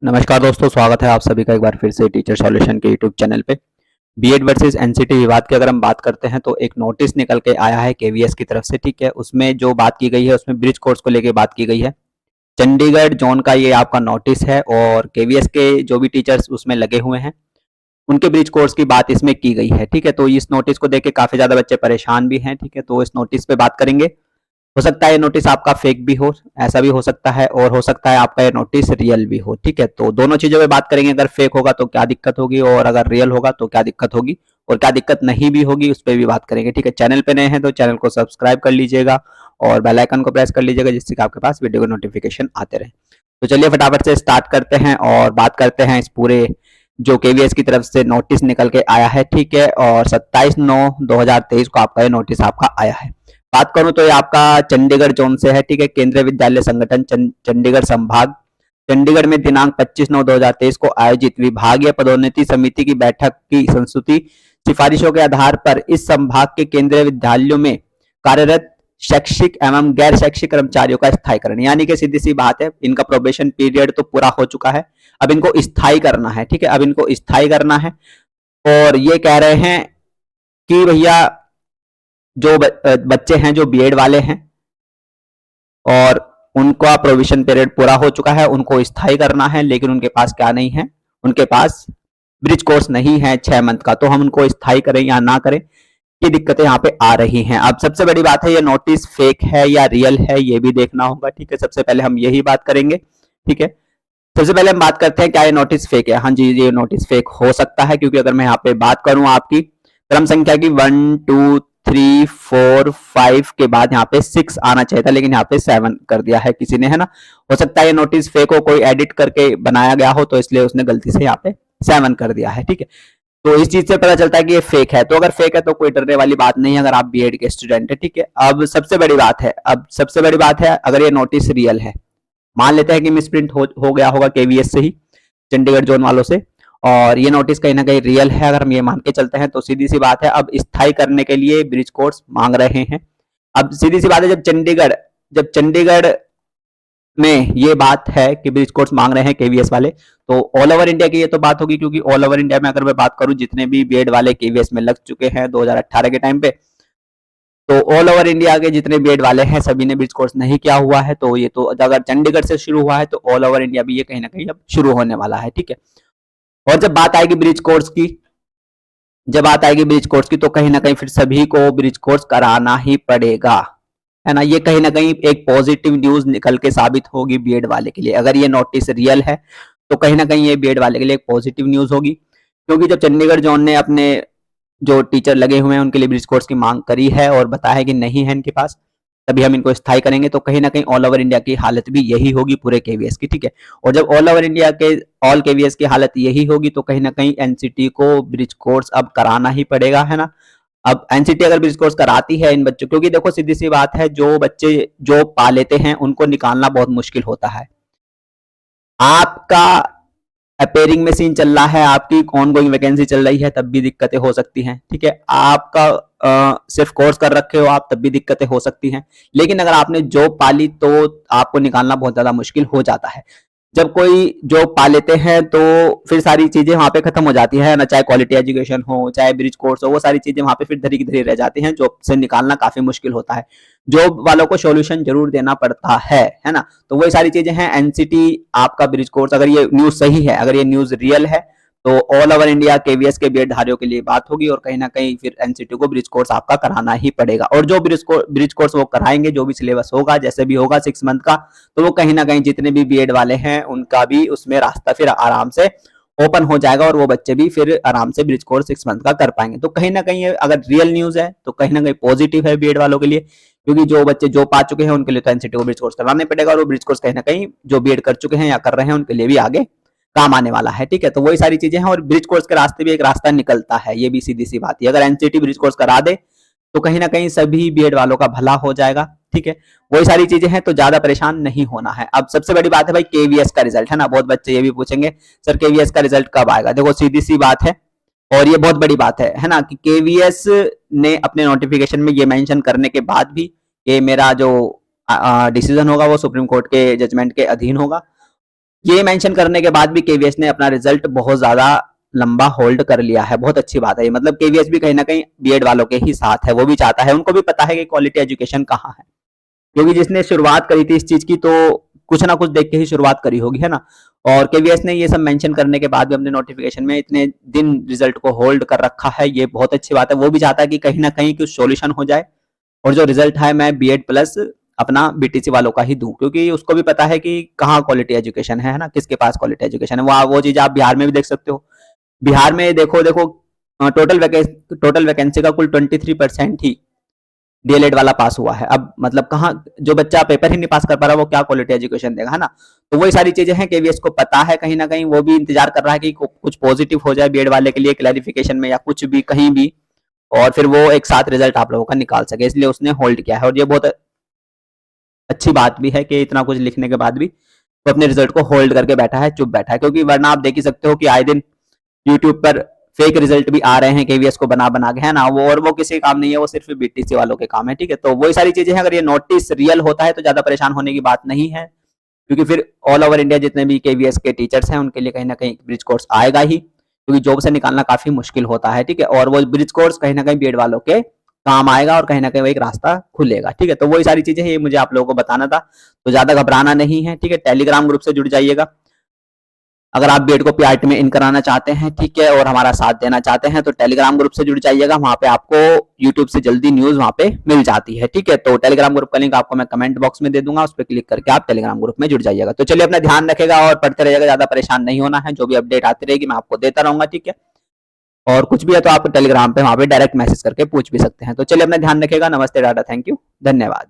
नमस्कार दोस्तों, स्वागत है आप सभी का एक बार फिर से टीचर सॉल्यूशन के यूट्यूब चैनल पे। बीएड वर्सेस एनसीटी विवाद की अगर हम बात करते हैं तो एक नोटिस निकल के आया है केवीएस की तरफ से। ठीक है, उसमें जो बात की गई है उसमें ब्रिज कोर्स को लेके बात की गई है। चंडीगढ़ जोन का ये आपका नोटिस है और केवीएस के जो भी टीचर्स उसमें लगे हुए हैं उनके ब्रिज कोर्स की बात इसमें की गई है। ठीक है, तो इस नोटिस को देख के काफी ज्यादा बच्चे परेशान भी हैं। ठीक है, तो इस नोटिस पे बात करेंगे। हो सकता है ये नोटिस आपका फेक भी हो, ऐसा भी हो सकता है, और हो सकता है आपका ये नोटिस रियल भी हो। ठीक है, तो दोनों चीजों पे बात करेंगे। अगर फेक होगा तो क्या दिक्कत होगी और अगर रियल होगा तो क्या दिक्कत होगी और क्या दिक्कत नहीं भी होगी उस पर भी बात करेंगे। ठीक है, चैनल पे नए हैं तो चैनल को सब्सक्राइब कर लीजिएगा और बेल आइकन को प्रेस कर लीजिएगा जिससे कि आपके पास वीडियो के नोटिफिकेशन आते रहे। तो चलिए फटाफट से स्टार्ट करते हैं और बात करते हैं इस पूरे जो केवीएस की तरफ से नोटिस निकल के आया है। ठीक है, और 27/9/2023 को आपका ये नोटिस आपका आया है। बात करूं तो ये आपका चंडीगढ़ जोन से है। ठीक है, केंद्रीय विद्यालय संगठन चंडीगढ़ संभाग चंडीगढ़ में दिनांक 25/9/2023 को आयोजित विभागीय पदोन्नति समिति की बैठक की संस्तुति सिफारिशों के आधार पर इस संभाग के केंद्रीय विद्यालयों में कार्यरत शैक्षिक एवं गैर शैक्षिक कर्मचारियों का स्थायीकरण, यानी कि सीधी सी बात है, इनका प्रोबेशन पीरियड तो पूरा हो चुका है, अब इनको स्थायी करना है। ठीक है, अब इनको स्थायी करना है और ये कह रहे हैं कि भैया जो बच्चे हैं जो बीएड वाले हैं और उनका प्रोविजन पीरियड पूरा हो चुका है, उनको स्थायी करना है, लेकिन उनके पास क्या नहीं है, उनके पास ब्रिज कोर्स नहीं है 6 मंथ का, तो हम उनको स्थायी करें या ना करें, ये दिक्कतें यहाँ पे आ रही हैं। अब सबसे बड़ी बात है, ये नोटिस फेक है या रियल है ये भी देखना होगा। ठीक है, सबसे पहले हम यही बात करेंगे। ठीक है, सबसे पहले हम बात करते हैं क्या ये नोटिस फेक है। हाँ जी, ये नोटिस फेक हो सकता है, क्योंकि अगर मैं यहाँ पे बात करूं आपकी क्रम संख्या की 1 2 3 4 5 के बाद यहाँ पे 6 आना चाहिए था, लेकिन यहाँ पे 7 कर दिया है किसी ने, है ना। हो सकता है ये नोटिस फेक हो, कोई एडिट करके बनाया गया हो, तो इसलिए उसने गलती से यहाँ पे 7 कर दिया है। ठीक है, तो इस चीज से पता चलता है कि ये फेक है। तो अगर फेक है तो कोई डरने वाली बात नहीं है अगर आप बीएड के स्टूडेंट है। ठीक है, अब सबसे बड़ी बात है, अगर ये नोटिस रियल है, मान लेते हैं कि मिसप्रिंट हो गया होगा केवीएस से ही, चंडीगढ़ जोन वालों से, और ये नोटिस कहीं ना कहीं रियल है, अगर हम ये मान के चलते हैं, तो सीधी सी बात है अब स्थायी करने के लिए ब्रिज कोर्स मांग रहे हैं। अब सीधी सी बात है, जब चंडीगढ़ में ये बात है कि ब्रिज कोर्स मांग रहे हैं केवीएस वाले, तो ऑल ओवर इंडिया की ये तो बात होगी, क्योंकि ऑल ओवर इंडिया में अगर मैं बात करूं जितने भी बीएड वाले केवीएस में लग चुके हैं 2018 के टाइम पे, तो ऑल ओवर इंडिया के जितने बीएड वाले हैं सभी ने ब्रिज कोर्स नहीं किया हुआ है। तो ये तो अगर चंडीगढ़ से शुरू हुआ है तो ऑल ओवर इंडिया भी ये कहीं ना कहीं अब शुरू होने वाला है। ठीक है, और जब बात आएगी ब्रिज कोर्स की तो कहीं ना कहीं फिर सभी को ब्रिज कोर्स कराना ही पड़ेगा, है ना। ये कहीं ना कहीं एक पॉजिटिव न्यूज निकल के साबित होगी बीएड वाले के लिए। अगर ये नोटिस रियल है तो कहीं ना कहीं ये बीएड वाले के लिए एक पॉजिटिव न्यूज होगी, क्योंकि जब चंडीगढ़ जोन ने अपने जो टीचर लगे हुए हैं उनके लिए ब्रिज कोर्स की मांग करी है और बताया है कि नहीं है इनके पास, तभी हम इनको स्थायी करेंगे, तो कहीं ना कहीं ऑल ओवर इंडिया की हालत भी यही होगी पूरे केवीएस की। ठीक है, और जब ऑल ओवर इंडिया के ऑल केवीएस की हालत यही होगी तो कहीं ना कहीं एनसीटी को ब्रिज कोर्स अब कराना ही पड़ेगा, है ना। अब एनसीटी अगर ब्रिज कोर्स कराती है इन बच्चों, क्योंकि देखो सीधी सी बात है, जो बच्चे जो पा लेते हैं उनको निकालना बहुत मुश्किल होता है। आपका अपेयरिंग में सीन चल रहा है, आपकी ऑन गोइंग वैकेंसी चल रही है, तब भी दिक्कतें हो सकती हैं। ठीक है, आपका सिर्फ कोर्स कर रखे हो आप, तब भी दिक्कतें हो सकती हैं। लेकिन अगर आपने जॉब पाली तो आपको निकालना बहुत ज्यादा मुश्किल हो जाता है। जब कोई जॉब पा लेते हैं तो फिर सारी चीजें वहां पे खत्म हो जाती है ना, चाहे क्वालिटी एजुकेशन हो चाहे ब्रिज कोर्स हो, वो सारी चीजें वहां पे फिर धरी की धरी रह जाती हैं, जॉब से निकालना काफी मुश्किल होता है। जॉब वालों को सॉल्यूशन जरूर देना पड़ता है ना। तो वही सारी चीजें हैं। एनसीटी आपका ब्रिज कोर्स, अगर ये न्यूज सही है, अगर ये न्यूज रियल है, तो ऑल ओवर इंडिया केवीएस के बीएड धारियों के लिए बात होगी और कहीं ना कहीं फिर एनसीटी को ब्रिज कोर्स आपका कराना ही पड़ेगा। और जो ब्रिज कोर्स वो कराएंगे, जो भी सिलेबस होगा जैसे भी होगा 6 मंथ का, तो वो कहीं ना कहीं जितने भी बीएड वाले हैं उनका भी उसमें रास्ता फिर आराम से ओपन हो जाएगा और वो बच्चे भी फिर आराम से ब्रिज कोर्स 6 मंथ का कर पाएंगे। तो कहीं ना कहीं अगर रियल न्यूज है तो कहीं ना कहीं पॉजिटिव है बीएड वालों के लिए, क्योंकि जो बच्चे जो पा चुके हैं उनके लिए तो एनसीटी को ब्रिज कोर्स कराना पड़ेगा, और वो ब्रिज कोर्स कहीं ना कहीं जो बीएड कर चुके हैं या कर रहे हैं उनके लिए भी आगे काम आने वाला है। ठीक है, तो वही सारी चीजें हैं, और ब्रिज कोर्स के रास्ते भी एक रास्ता निकलता है, ये भी सीधी सी बात है। अगर एनसीटी ब्रिज कोर्स करा दे तो कहीं ना कहीं सभी बीएड वालों का भला हो जाएगा। ठीक है, वही सारी चीजें हैं, तो ज्यादा परेशान नहीं होना है। अब सबसे बड़ी बात है भाई केवीएस का रिजल्ट, है ना। बहुत बच्चे ये भी पूछेंगे सर केवीएस का रिजल्ट कब आएगा। देखो सीधी सी बात है, और ये बहुत बड़ी बात है ना, कि केवीएस ने अपने नोटिफिकेशन में ये मेंशन करने के बाद भी कि मेरा जो डिसीजन होगा वो सुप्रीम कोर्ट के जजमेंट के अधीन होगा, ये मेंशन करने के बाद भी केवीएस ने अपना रिजल्ट बहुत ज्यादा लंबा होल्ड कर लिया है, बहुत अच्छी बात है ये। मतलब केवीएस भी कहीं ना कहीं बीएड वालों के ही साथ है, वो भी चाहता है, उनको भी पता है कि क्वालिटी एजुकेशन कहाँ है, क्योंकि जिसने शुरुआत करी थी इस चीज की तो कुछ ना कुछ देख के ही शुरुआत करी होगी, है ना। और केवीएस ने ये सब मेंशन करने के बाद भी अपने नोटिफिकेशन में इतने दिन रिजल्ट को होल्ड कर रखा है, ये बहुत अच्छी बात है। वो भी चाहता है कि कहीं ना कहीं कुछ सॉल्यूशन हो जाए, और जो रिजल्ट है मैं बीएड प्लस अपना बीटीसी वालों का ही दूं, क्योंकि उसको भी पता है कि कहाँ क्वालिटी एजुकेशन है ना, किसके पास क्वालिटी एजुकेशन है। वो चीज आप बिहार में भी देख सकते हो। बिहार में देखो देखो टोटल वैकेंसी का कुल 23% ही डीएलएड वाला पास हुआ है। अब मतलब कहाँ, जो बच्चा पेपर ही नहीं पास कर पा रहा वो क्या क्वालिटी एजुकेशन देगा, है ना। तो वही सारी चीजें हैं, केवीएस को पता है, कहीं ना कहीं वो भी इंतजार कर रहा है कि कुछ पॉजिटिव हो जाए बीएड वाले के लिए क्लैरिफिकेशन में या कुछ भी कहीं भी, और फिर वो एक साथ रिजल्ट आप लोगों का निकाल सके, इसलिए उसने होल्ड किया है। और ये बहुत अच्छी बात भी है कि इतना कुछ लिखने के बाद भी वो अपने रिजल्ट को होल्ड करके बैठा है, चुप बैठा है, क्योंकि वरना आप देख ही सकते हो कि आए दिन यूट्यूब पर फेक रिजल्ट भी आ रहे हैं केवीएस को बना बना के, है ना। वो और वो किसी काम नहीं है, वो सिर्फ बीटीसी वालों के काम है, ठीक है। तो वही सारी चीजें हैं, अगर ये नोटिस रियल होता है तो ज्यादा परेशान होने की बात नहीं है, क्योंकि फिर ऑल ओवर इंडिया जितने भी केवीएस के टीचर्स हैं उनके लिए कहीं ना कहीं ब्रिज कोर्स आएगा ही, क्योंकि जॉब से निकालना काफी मुश्किल होता है, ठीक है। और वो ब्रिज कोर्स कहीं ना कहीं बीएड वालों के काम आएगा, और कहीं ना कहीं वो एक रास्ता खुलेगा, ठीक है। तो वही सारी चीजें ये मुझे आप लोगों को बताना था, तो ज्यादा घबराना नहीं है, ठीक है। टेलीग्राम ग्रुप से जुड़ जाइएगा अगर आप बीएड को पीआरटी में इन कराना चाहते हैं, ठीक है, और हमारा साथ देना चाहते हैं, तो टेलीग्राम ग्रुप से जुड़ जाइएगा। वहां पे आपको यूट्यूब से जल्दी न्यूज वहां पे मिल जाती है, ठीक है। तो टेलीग्राम ग्रुप का लिंक आपको मैं कमेंट बॉक्स में दे दूंगा, उस पर क्लिक करके आप टेलीग्राम ग्रुप में जुड़ जाइएगा। तो चलिए, अपना ध्यान रखेगा और पढ़ते रहिएगा, ज्यादा परेशान नहीं होना है। जो भी अपडेट आती रहेगी मैं आपको देता रहूंगा, ठीक है। और कुछ भी है तो आप टेलीग्राम पे वहां पे डायरेक्ट मैसेज करके पूछ भी सकते हैं। तो चलिए, अपना ध्यान रखेगा। नमस्ते, टाटा, थैंक यू, धन्यवाद।